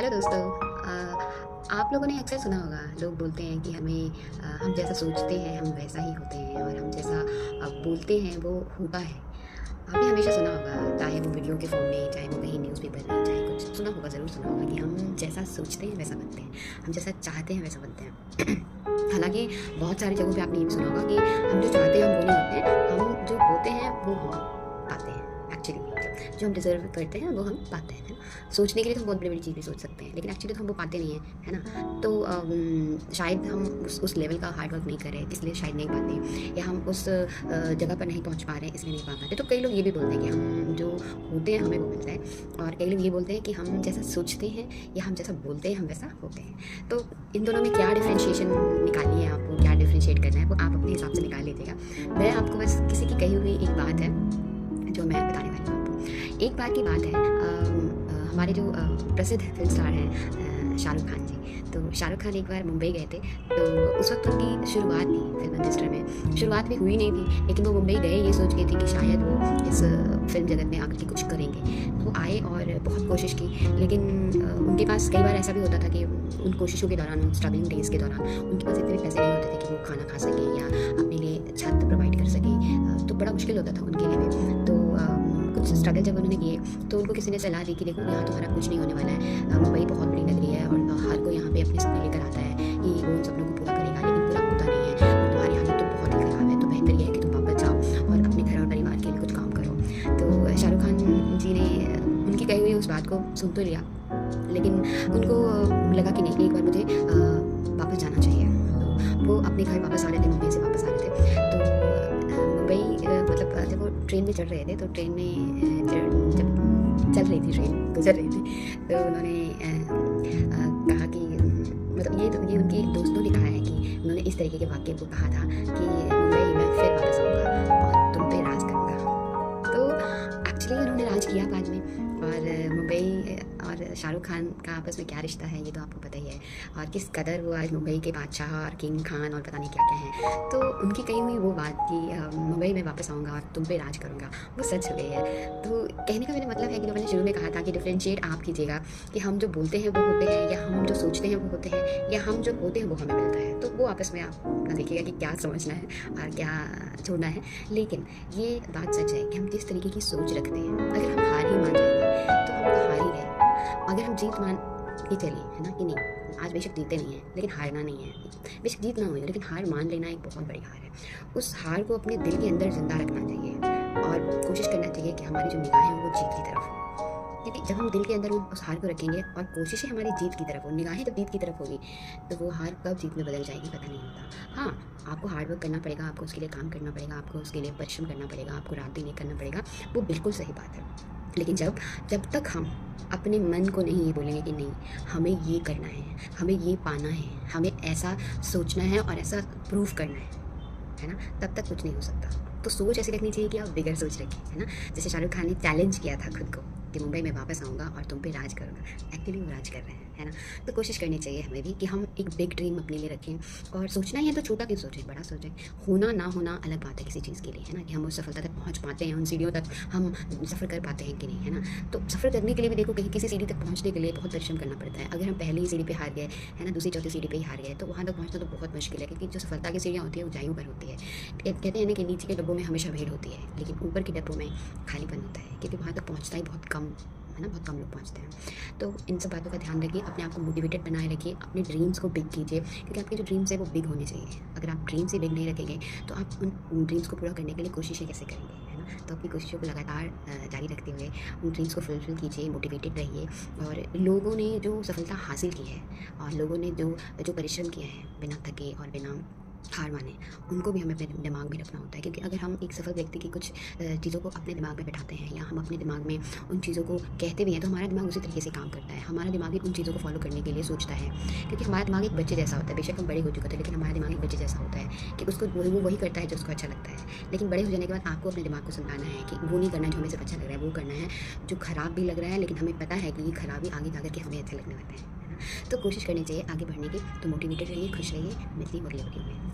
Hello दोस्तों। आप लोगों ने अक्सर सुना होगा, लोग बोलते हैं कि हम जैसा सोचते हैं हम वैसा ही होते हैं और हम जैसा बोलते हैं वो होता है। आपने हमेशा सुना होगा, चाहे वो वीडियो के फॉर्म में, चाहे वो कहीं न्यूज़पेपर में, चाहे कुछ सुना होगा, ज़रूर सुना होगा कि हम जैसा सोचते हैं वैसा बनते हैं, हम जैसा चाहते हैं वैसा बनते हैं। हालांकि बहुत सारी जगहों पे आपने ये भी सुना होगा कि हम जो चाहते हैं हम वो नहीं होते हैं, हम जो होते हैं वो हम पाते हैं। एक्चुअली जो हम डिज़र्व करते हैं वो हम पाते हैं, है ना। सोचने के लिए तो हम बहुत बड़ी बड़ी चीज़ें सोच सकते हैं, लेकिन एक्चुअली तो हम वो पाते नहीं हैं, है ना। तो शायद हम उस लेवल का हार्ड वर्क नहीं कर रहे, इसलिए शायद नहीं पाते, या हम उस जगह पर नहीं पहुंच पा रहे हैं, इसलिए नहीं पा पाते। तो कई लोग ये भी बोलते हैं कि हम जो होते हैं हमें वो मिलता है, और कई लोग ये बोलते हैं कि हम जैसा सोचते हैं या हम जैसा बोलते हैं हम वैसा होते हैं। तो इन दोनों में क्या डिफ्रेंशिएशन निकालनी है, आपको क्या डिफ्रेंशिएट करना है वो आप अपने हिसाब से निकाल लीजिएगा। मैं आपको बस किसी की कही हुई एक बात है जो मैं बताने वाली हूँ आपको। एक बार की बात है, हमारे जो प्रसिद्ध फिल्म स्टार हैं शाहरुख खान जी। तो शाहरुख खान एक बार मुंबई गए थे, तो उस वक्त उनकी शुरुआत थी फिल्म इंडस्ट्री में। शुरुआत भी हुई नहीं थी, लेकिन वो मुंबई गए ये सोच के थी कि शायद वो इस फिल्म जगत में आकर के कुछ करेंगे। तो वो आए और बहुत कोशिश की, लेकिन उनके पास कई बार ऐसा भी होता था कि उन कोशिशों के दौरान, उन स्ट्रगलिंग डेज के दौरान उनके पास इतने पैसे नहीं होते थे कि वो खाना खा सके या अपने लिए छत प्रोवाइड कर सके। तो बड़ा मुश्किल होता था उनके लिए भी। तो कुछ स्ट्रगल जब उन्होंने किए तो उनको किसी ने सलाह दी कि देखो यहाँ तुम्हारा कुछ नहीं होने वाला है, मुंबई बहुत बड़ी नगरी है और हर कोई यहाँ पे अपने सपने लेकर आता है कि वो उन सपनों को पूरा करेगा, लेकिन पूरा होता नहीं है और तुम्हारी हालत तो बहुत ही ख़राब है। तो बेहतर यह है कि तुम वापस जाओ और अपने घर और परिवार के लिए कुछ काम करो। तो शाहरुख खान जी ने उनकी कही हुई उस बात को सुन तो लिया, लेकिन उनको लगा कि नहीं, एक बार मुझे वापस जाना चाहिए। तो वो अपने घर वापस आ रहे थे, मुंबई से वापस आ रहे थे। तो मुंबई मतलब जब वो ट्रेन में चढ़ रहे थे, तो ट्रेन में जब चल रही थी, ट्रेन गुजर रही थी, तो उन्होंने कहा कि मतलब ये उनके दोस्तों ने कहा है कि उन्होंने इस तरीके के वाक्य को कहा था कि मुंबई में फिर वापस आऊँगा और तुम पे राज करूँगा। तो एक्चुअली उन्होंने राज किया बाद में, और मुंबई और शाहरुख खान का आपस में क्या रिश्ता है ये तो आपको पता ही है, और किस कदर वो आज मुंबई के बादशाह और किंग खान और पता नहीं क्या क्या हैं। तो उनकी कही हुई वो बात कि मुंबई में वापस आऊँगा और तुम पे राज करूँगा, वो सच हो गई है। तो कहने का मेरा मतलब है कि जो मैंने शुरू में कहा था कि डिफ्रेंशिएट आप कीजिएगा कि हम जो बोलते हैं वो होते हैं, या हम जो सोचते हैं वो होते हैं, या हम जो होते हैं वो हमें मिलता है। तो वो आपस में आप अपना देखिएगा कि क्या समझना है और क्या छोड़ना है। लेकिन ये बात सच है कि हम जिस तरीके की सोच रखते हैं, अगर हम हार ही मान जाएंगे तो हम तो हार ही गए। अगर हम जीत मान के चलिए, है ना, कि नहीं आज बेशक जीते नहीं हैं लेकिन हारना नहीं है, बेशक जीत ना हो लेकिन हार मान लेना एक बहुत बड़ी हार है। उस हार को अपने दिल के अंदर जिंदा रखना चाहिए और कोशिश करना चाहिए कि हमारी जो निगाहें हैं वो जीत की तरफ हो। क्योंकि जब हम दिल के अंदर उस हार को रखेंगे और कोशिशें हमारी जीत की तरफ हो, निगाहें जब जीत की तरफ होगी, तो वो हार कब जीत में बदल जाएगी पता नहीं होता। हाँ, आपको हार्ड वर्क करना पड़ेगा, आपको उसके लिए काम करना पड़ेगा, आपको उसके लिए परिश्रम करना पड़ेगा, आपको रात दिन एक करना पड़ेगा, वो बिल्कुल सही बात है। लेकिन जब तक हम अपने मन को नहीं ये बोलेंगे कि नहीं हमें ये करना है, हमें ये पाना है, हमें ऐसा सोचना है और ऐसा प्रूव करना है ना, तब तक कुछ नहीं हो सकता। तो सोच ऐसी रखनी चाहिए कि आप बिगर सोच रखें, है ना। जैसे शाहरुख खान ने चैलेंज किया था खुद को कि मुंबई में वापस आऊँगा और तुम पे राज करूँगा। एक्चुअली वो राज कर रहे हैं, है ना। तो कोशिश करनी चाहिए हमें भी कि हम एक बिग ड्रीम अपने लिए रखें, और सोचना ही है तो छोटा क्यों सोचें, बड़ा सोचें। होना ना होना अलग बात है किसी चीज़ के लिए, है ना, कि हम उस सफलता तक पहुँच पाते हैं, उन सीढ़ियों तक हम सफ़र कर पाते हैं कि नहीं, है ना। तो सफ़र करने के लिए भी देखो, कहीं किसी सीढ़ी तक पहुँचने के लिए बहुत परिश्रम करना पड़ता है। अगर हम पहली सीढ़ी पे हार गए, है ना, दूसरी चौथी सीढ़ी पे ही हार गए, तो वहाँ तक पहुँचना तो बहुत मुश्किल है, क्योंकि जो सफलता की सीढ़ियाँ होती है ऊंचाइयों पर होती है। कहते हैं ना कि नीचे के डब्बों में हमेशा भीड़ होती है, लेकिन ऊपर के डब्बों में खालीपन होता है, क्योंकि वहाँ तक पहुँचता ही बहुत कम, है ना, बहुत कम लोग पहुँचते हैं। तो इन सब बातों का ध्यान रखिए, अपने आप को मोटिवेटेड बनाए रखिए, अपने ड्रीम्स को बिग कीजिए, क्योंकि आपके जो ड्रीम्स है वो बिग होने चाहिए। अगर आप ड्रीम्स ही बिग नहीं रखेंगे तो आप उन ड्रीम्स को पूरा करने के लिए कोशिशें कैसे करेंगे, है ना। तो अपनी कोशिशों को लगातार जारी रखते हुए उन ड्रीम्स को फुलफिल कीजिए, मोटिवेटेड रहिए। और लोगों ने जो सफलता हासिल की है और लोगों ने जो परिश्रम किया है बिना थके और बिना हार माने, उनको भी हमें अपने दिमाग में रखना होता है। क्योंकि अगर हम एक सफल व्यक्ति की कुछ चीज़ों को अपने दिमाग में बैठाते हैं, या हम अपने दिमाग में उन चीज़ों को कहते भी हैं, तो हमारा दिमाग उसी तरीके से काम करता है। हमारा दिमाग भी उन चीज़ों को फॉलो करने के लिए सोचता है, क्योंकि हमारा दिमाग एक बच्चे जैसा होता है। बेशक हम बड़े हो चुके थे, लेकिन हमारा दिमाग एक बच्चे जैसा होता है कि उसको वो वही करता है जो उसको अच्छा लगता है। लेकिन बड़े हो जाने के बाद आपको अपने दिमाग को समझाना है कि वो नहीं करना है जो हमें सिर्फ अच्छा लग रहा है, वो करना है जो ख़राब भी लग रहा है, लेकिन हमें पता है कि ये खराबी आगे जा कर के हमें अच्छे लगने वाले हैं। तो कोशिश करनी चाहिए आगे बढ़ने की। तो मोटिवेटेड रहिए, खुश रहिए, मिलती है अगली वीडियो में।